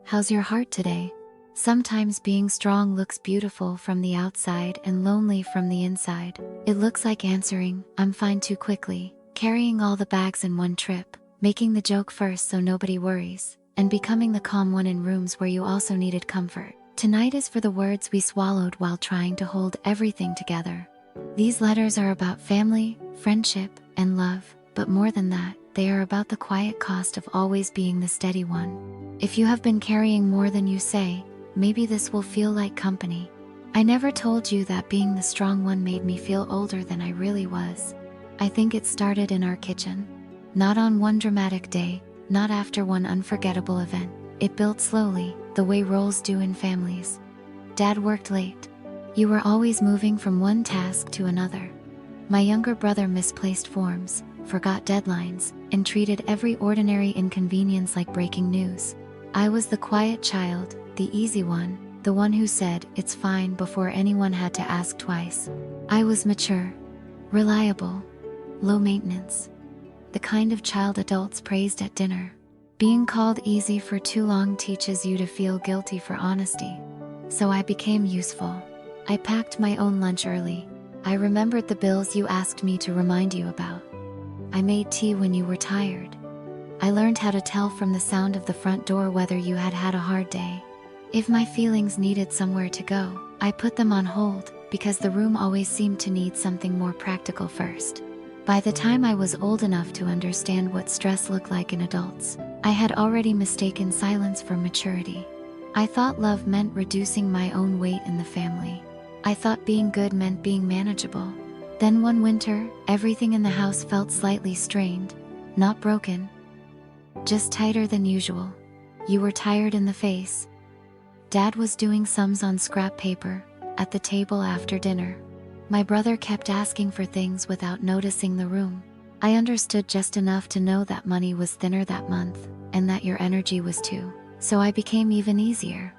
How's your heart today? Sometimes being strong looks beautiful from the outside and lonely from the inside. It looks like answering, "I'm fine," too quickly, carrying all the bags in one trip, making the joke first so nobody worries, and becoming the calm one in rooms where you also needed comfort. Tonight is for the words we swallowed while trying to hold everything together. These letters are about family, friendship, and love, but more than that, they are about the quiet cost of always being the steady one. If you have been carrying more than you say, maybe this will feel like company. I never told you that being the strong one made me feel older than I really was. I think it started in our kitchen. Not on one dramatic day, not after one unforgettable event. It built slowly, the way roles do in families. Dad worked late. You were always moving from one task to another. My younger brother misplaced forms, forgot deadlines, and treated every ordinary inconvenience like breaking news. I was the quiet child, the easy one, the one who said, "It's fine," before anyone had to ask twice. I was mature, reliable, low maintenance. The kind of child adults praised at dinner. Being called easy for too long teaches you to feel guilty for honesty. So I became useful. I packed my own lunch early. I remembered the bills you asked me to remind you about. I made tea when you were tired. I learned how to tell from the sound of the front door whether you had had a hard day. If my feelings needed somewhere to go, I put them on hold, because the room always seemed to need something more practical first. By the time I was old enough to understand what stress looked like in adults, I had already mistaken silence for maturity. I thought love meant reducing my own weight in the family. I thought being good meant being manageable. Then one winter, everything in the house felt slightly strained, not broken, just tighter than usual. You were tired in the face. Dad was doing sums on scrap paper, at the table after dinner. My brother kept asking for things without noticing the room. I understood just enough to know that money was thinner that month, and that your energy was too. So I became even easier.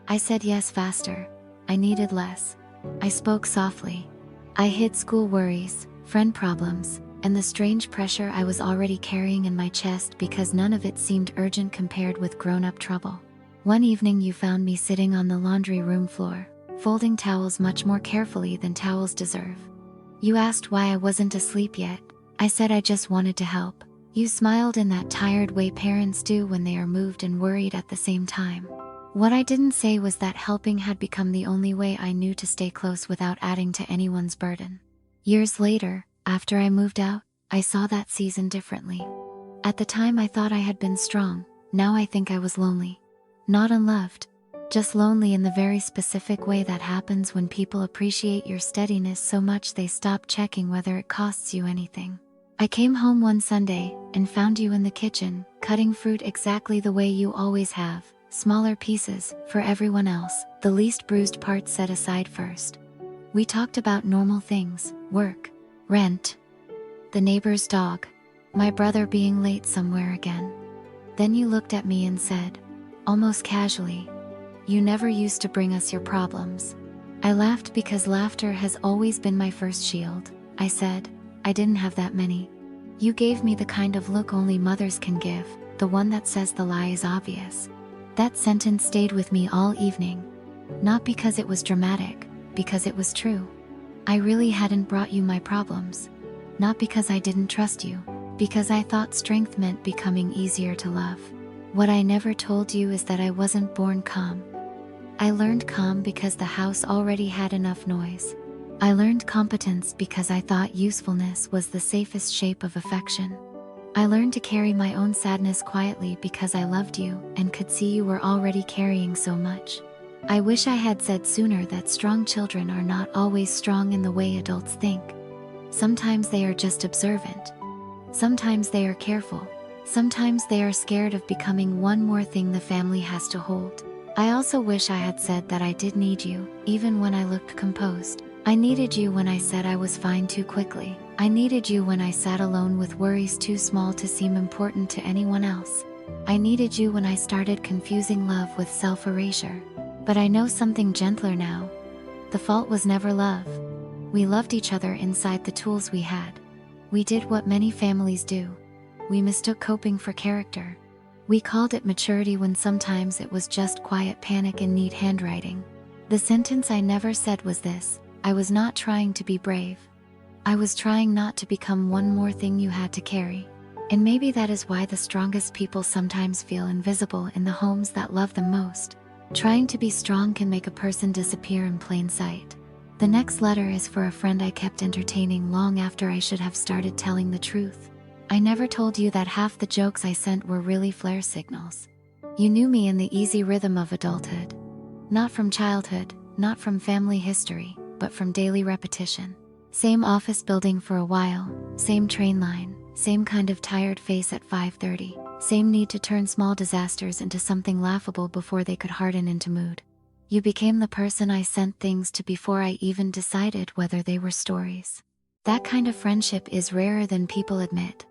I said yes faster. I needed less. I spoke softly. I hid school worries, friend problems, and the strange pressure I was already carrying in my chest because none of it seemed urgent compared with grown-up trouble. One evening you found me sitting on the laundry room floor, folding towels much more carefully than towels deserve. You asked why I wasn't asleep yet. I said I just wanted to help. You smiled in that tired way parents do when they are moved and worried at the same time. What I didn't say was that helping had become the only way I knew to stay close without adding to anyone's burden. Years later, after I moved out, I saw that season differently. At the time I thought I had been strong. Now I think I was lonely. Not unloved, just lonely in the very specific way that happens when people appreciate your steadiness so much they stop checking whether it costs you anything. I came home one Sunday and found you in the kitchen, cutting fruit exactly the way you always have. Smaller pieces, for everyone else, the least bruised parts set aside first. We talked about normal things, work, rent, the neighbor's dog, my brother being late somewhere again. Then you looked at me and said, almost casually, "You never used to bring us your problems." I laughed because laughter has always been my first shield. I said, "I didn't have that many." You gave me the kind of look only mothers can give, the one that says the lie is obvious. That sentence stayed with me all evening. Not because it was dramatic, because it was true. I really hadn't brought you my problems. Not because I didn't trust you, because I thought strength meant becoming easier to love. What I never told you is that I wasn't born calm. I learned calm because the house already had enough noise. I learned competence because I thought usefulness was the safest shape of affection. I learned to carry my own sadness quietly because I loved you and could see you were already carrying so much. I wish I had said sooner that strong children are not always strong in the way adults think. Sometimes they are just observant. Sometimes they are careful. Sometimes they are scared of becoming one more thing the family has to hold. I also wish I had said that I did need you, even when I looked composed. I needed you when I said I was fine too quickly. I needed you when I sat alone with worries too small to seem important to anyone else. I needed you when I started confusing love with self-erasure. But I know something gentler now. The fault was never love. We loved each other inside the tools we had. We did what many families do. We mistook coping for character. We called it maturity when sometimes it was just quiet panic and neat handwriting. The sentence I never said was this: I was not trying to be brave. I was trying not to become one more thing you had to carry. And maybe that is why the strongest people sometimes feel invisible in the homes that love them most. Trying to be strong can make a person disappear in plain sight. The next letter is for a friend I kept entertaining long after I should have started telling the truth. I never told you that half the jokes I sent were really flare signals. You knew me in the easy rhythm of adulthood. Not from childhood, not from family history, but from daily repetition. Same office building for a while, same train line, same kind of tired face at 5:30, same need to turn small disasters into something laughable before they could harden into mood. You became the person I sent things to before I even decided whether they were stories. That kind of friendship is rarer than people admit.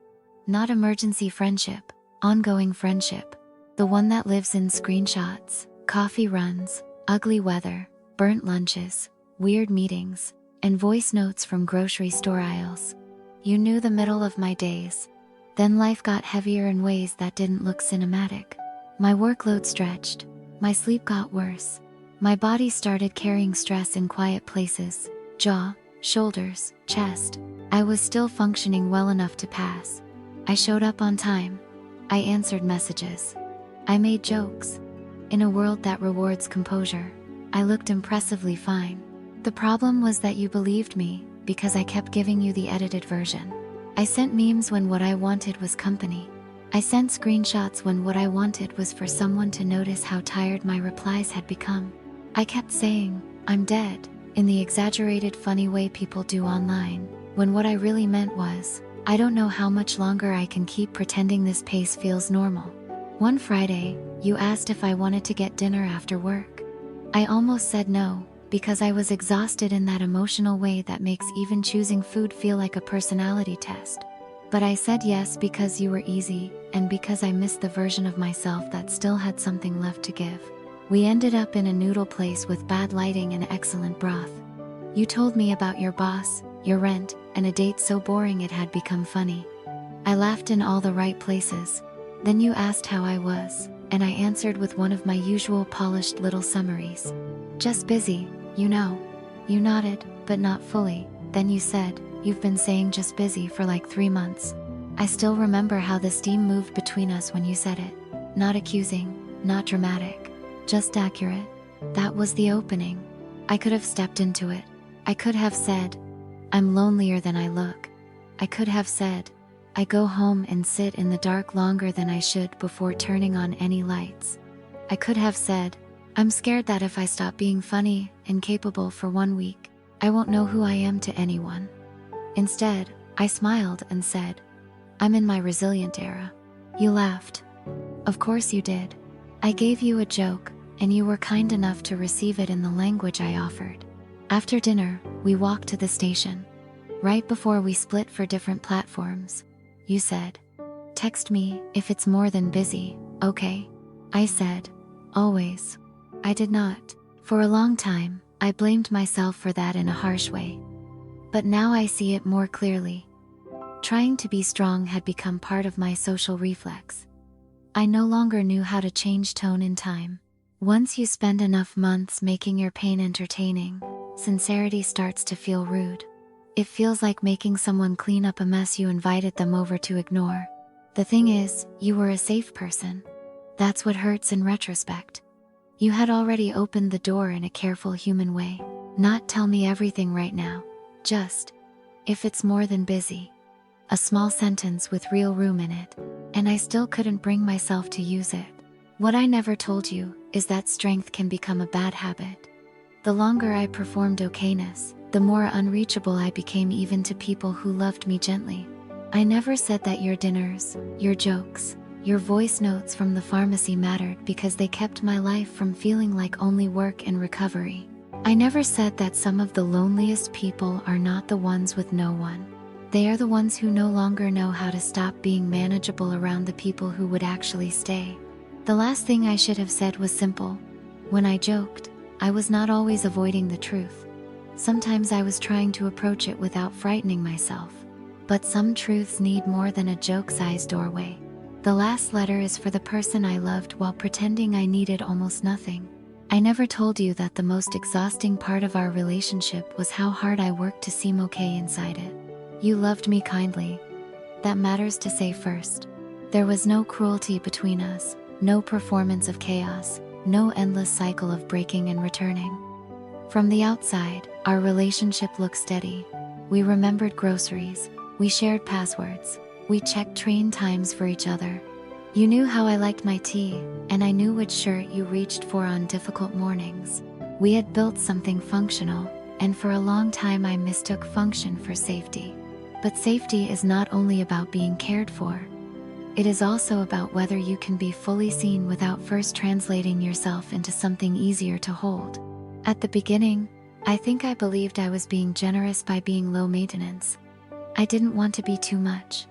Not emergency friendship, ongoing friendship. The one that lives in screenshots, coffee runs, ugly weather, burnt lunches, weird meetings, and voice notes from grocery store aisles. You knew the middle of my days. Then life got heavier in ways that didn't look cinematic. My workload stretched. My sleep got worse. My body started carrying stress in quiet places: jaw, shoulders, chest. I was still functioning well enough to pass. I showed up on time. I answered messages. I made jokes. In a world that rewards composure, I looked impressively fine. The problem was that you believed me, because I kept giving you the edited version. I sent memes when what I wanted was company. I sent screenshots when what I wanted was for someone to notice how tired my replies had become. I kept saying, "I'm dead," in the exaggerated funny way people do online, when what I really meant was, I don't know how much longer I can keep pretending this pace feels normal. One Friday, you asked if I wanted to get dinner after work. I almost said no, because I was exhausted in that emotional way that makes even choosing food feel like a personality test. But I said yes because you were easy, and because I missed the version of myself that still had something left to give. We ended up in a noodle place with bad lighting and excellent broth. You told me about your boss, your rent, and a date so boring it had become funny. I laughed in all the right places. Then you asked how I was, and I answered with one of my usual polished little summaries. "Just busy, you know." You nodded, but not fully. Then you said, "You've been saying just busy for like 3 months." I still remember how the steam moved between us when you said it. Not accusing, not dramatic, just accurate. That was the opening. I could have stepped into it. I could have said, "I'm lonelier than I look." I could have said, "I go home and sit in the dark longer than I should before turning on any lights." I could have said, "I'm scared that if I stop being funny and capable for 1 week, I won't know who I am to anyone." Instead, I smiled and said, "I'm in my resilient era." You laughed. Of course you did. I gave you a joke, and you were kind enough to receive it in the language I offered. After dinner, we walked to the station. Right before we split for different platforms, you said, "Text me if it's more than busy, okay?" I said, "Always." I did not. For a long time, I blamed myself for that in a harsh way. But now I see it more clearly. Trying to be strong had become part of my social reflex. I no longer knew how to change tone in time. Once you spend enough months making your pain entertaining, sincerity starts to feel rude. It feels like making someone clean up a mess you invited them over to ignore. The thing is, you were a safe person. That's what hurts in retrospect. You had already opened the door in a careful human way. Not "tell me everything right now," just, "if it's more than busy." A small sentence with real room in it, and I still couldn't bring myself to use it. What I never told you is that strength can become a bad habit. The longer I performed okayness, the more unreachable I became even to people who loved me gently. I never said that your dinners, your jokes, your voice notes from the pharmacy mattered because they kept my life from feeling like only work and recovery. I never said that some of the loneliest people are not the ones with no one. They are the ones who no longer know how to stop being manageable around the people who would actually stay. The last thing I should have said was simple. When I joked, I was not always avoiding the truth. Sometimes I was trying to approach it without frightening myself. But some truths need more than a joke-sized doorway. The last letter is for the person I loved while pretending I needed almost nothing. I never told you that the most exhausting part of our relationship was how hard I worked to seem okay inside it. You loved me kindly. That matters to say first. There was no cruelty between us, no performance of chaos, no endless cycle of breaking and returning. From the outside, our relationship looked steady. We remembered groceries, we shared passwords, we checked train times for each other. You knew how I liked my tea, and I knew which shirt you reached for on difficult mornings. We had built something functional, and for a long time I mistook function for safety. But safety is not only about being cared for. It is also about whether you can be fully seen without first translating yourself into something easier to hold. At the beginning, I think I believed I was being generous by being low maintenance. I didn't want to be too much.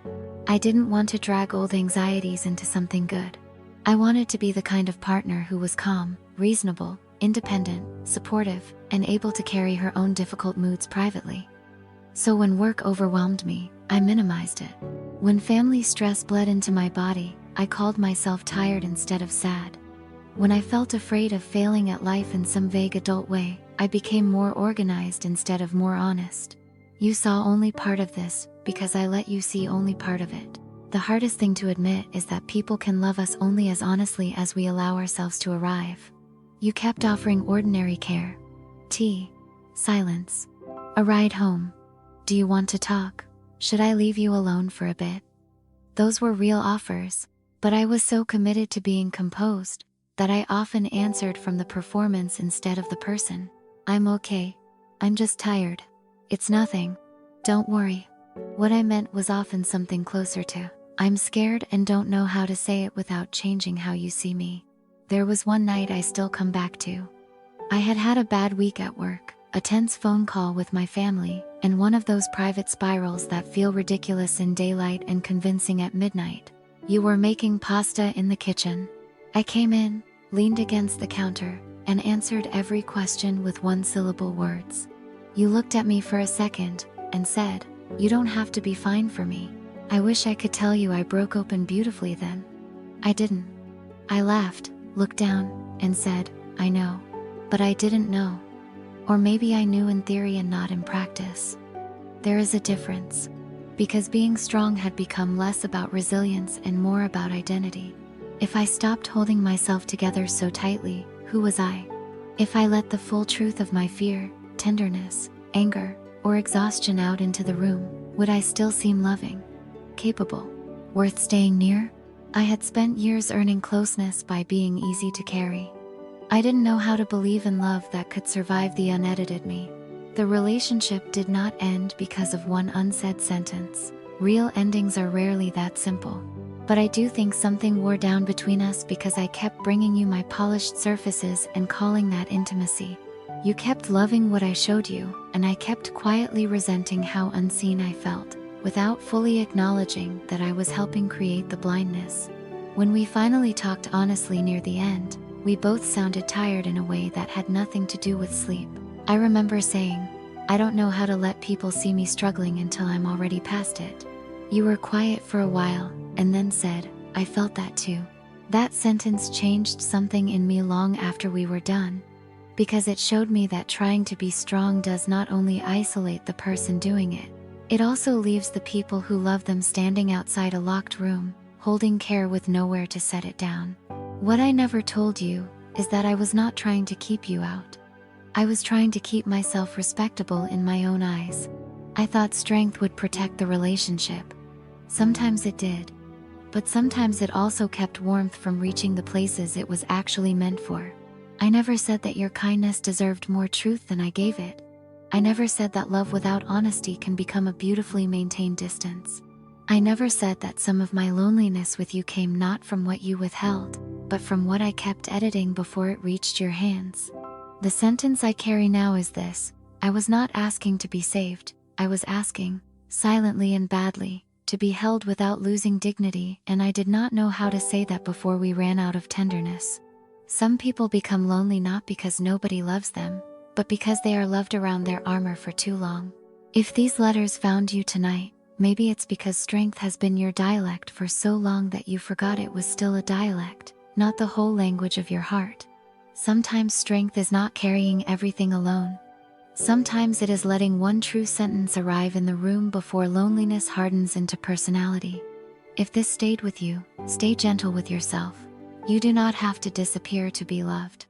I didn't want to drag old anxieties into something good. I wanted to be the kind of partner who was calm, reasonable, independent, supportive, and able to carry her own difficult moods privately. So when work overwhelmed me, I minimized it. When family stress bled into my body, I called myself tired instead of sad. When I felt afraid of failing at life in some vague adult way, I became more organized instead of more honest. You saw only part of this because I let you see only part of it. The hardest thing to admit is that people can love us only as honestly as we allow ourselves to arrive. You kept offering ordinary care. Tea. Silence. A ride home. Do you want to talk? Should I leave you alone for a bit? Those were real offers, but I was so committed to being composed that I often answered from the performance instead of the person. I'm okay. I'm just tired. It's nothing. Don't worry. What I meant was often something closer to, I'm scared and don't know how to say it without changing how you see me. There was one night I still come back to. I had had a bad week at work, a tense phone call with my family, and one of those private spirals that feel ridiculous in daylight and convincing at midnight. You were making pasta in the kitchen. I came in, leaned against the counter, and answered every question with one-syllable words. You looked at me for a second, and said, "You don't have to be fine for me." I wish I could tell you I broke open beautifully then. I didn't. I laughed, looked down, and said, "I know." But I didn't know. Or maybe I knew in theory and not in practice. There is a difference. Because being strong had become less about resilience and more about identity. If I stopped holding myself together so tightly, who was I? If I let the full truth of my fear, tenderness, anger, or exhaustion out into the room, would I still seem loving? Capable? Worth staying near? I had spent years earning closeness by being easy to carry. I didn't know how to believe in love that could survive the unedited me. The relationship did not end because of one unsaid sentence. Real endings are rarely that simple. But I do think something wore down between us because I kept bringing you my polished surfaces and calling that intimacy. You kept loving what I showed you, and I kept quietly resenting how unseen I felt, without fully acknowledging that I was helping create the blindness. When we finally talked honestly near the end, we both sounded tired in a way that had nothing to do with sleep. I remember saying, "I don't know how to let people see me struggling until I'm already past it." You were quiet for a while, and then said, "I felt that too." That sentence changed something in me long after we were done. Because it showed me that trying to be strong does not only isolate the person doing it, it also leaves the people who love them standing outside a locked room, holding care with nowhere to set it down. What I never told you is that I was not trying to keep you out. I was trying to keep myself respectable in my own eyes. I thought strength would protect the relationship. Sometimes it did, but sometimes it also kept warmth from reaching the places it was actually meant for. I never said that your kindness deserved more truth than I gave it. I never said that love without honesty can become a beautifully maintained distance. I never said that some of my loneliness with you came not from what you withheld, but from what I kept editing before it reached your hands. The sentence I carry now is this: I was not asking to be saved, I was asking, silently and badly, to be held without losing dignity, and I did not know how to say that before we ran out of tenderness. Some people become lonely not because nobody loves them, but because they are loved around their armor for too long. If these letters found you tonight, Maybe it's because strength has been your dialect for so long that you forgot it was still a dialect, not the whole language of your heart. Sometimes strength is not carrying everything alone. Sometimes it is letting one true sentence arrive in the room before loneliness hardens into personality. If this stayed with you, stay gentle with yourself. You do not have to disappear to be loved.